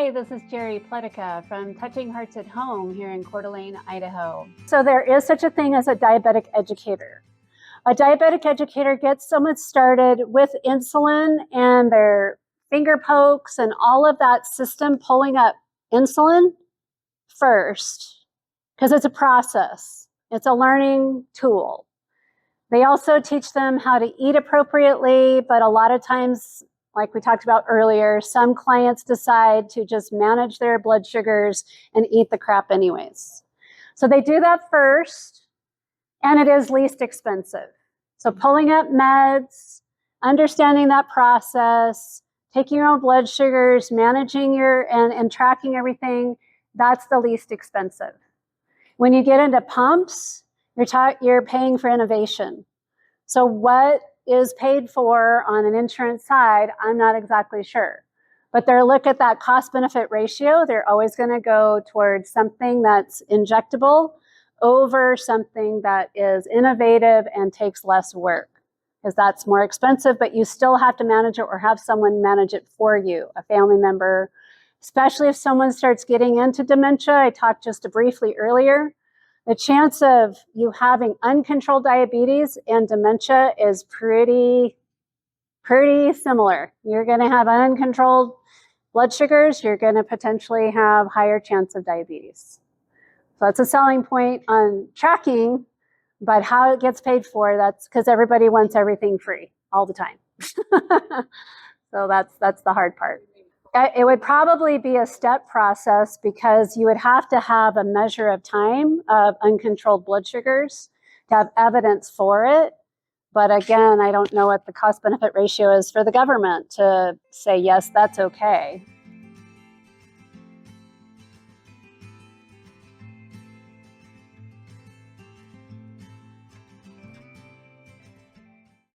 Hi, this is Jerry Pletica from Touching Hearts at Home here in Coeur d'Alene, Idaho. So there is such a thing as a diabetic educator. A diabetic educator gets someone started with insulin and their finger pokes and all of that system pulling up insulin first, because it's a process. It's a learning tool. They also teach them how to eat appropriately, but a lot of times, like we talked about earlier, some clients decide to just manage their blood sugars and eat the crap anyways. So they do that first, and it is least expensive. So pulling up meds, understanding that process, taking your own blood sugars, managing and tracking everything, that's the least expensive. When you get into pumps, you're paying for innovation. So what is paid for on an insurance side, I'm not exactly sure. But they'll look at that cost-benefit ratio. They're always going to go towards something that's injectable over something that is innovative and takes less work, because that's more expensive, but you still have to manage it or have someone manage it for you, a family member, especially if someone starts getting into dementia. I talked just briefly earlier. The chance of you having uncontrolled diabetes and dementia is pretty similar. You're going to have uncontrolled blood sugars. You're going to potentially have higher chance of diabetes. So that's a selling point on tracking, but how it gets paid for, that's because everybody wants everything free all the time. So that's the hard part. It would probably be a step process, because you would have to have a measure of time of uncontrolled blood sugars to have evidence for it. But again, I don't know what the cost-benefit ratio is for the government to say, yes, that's okay.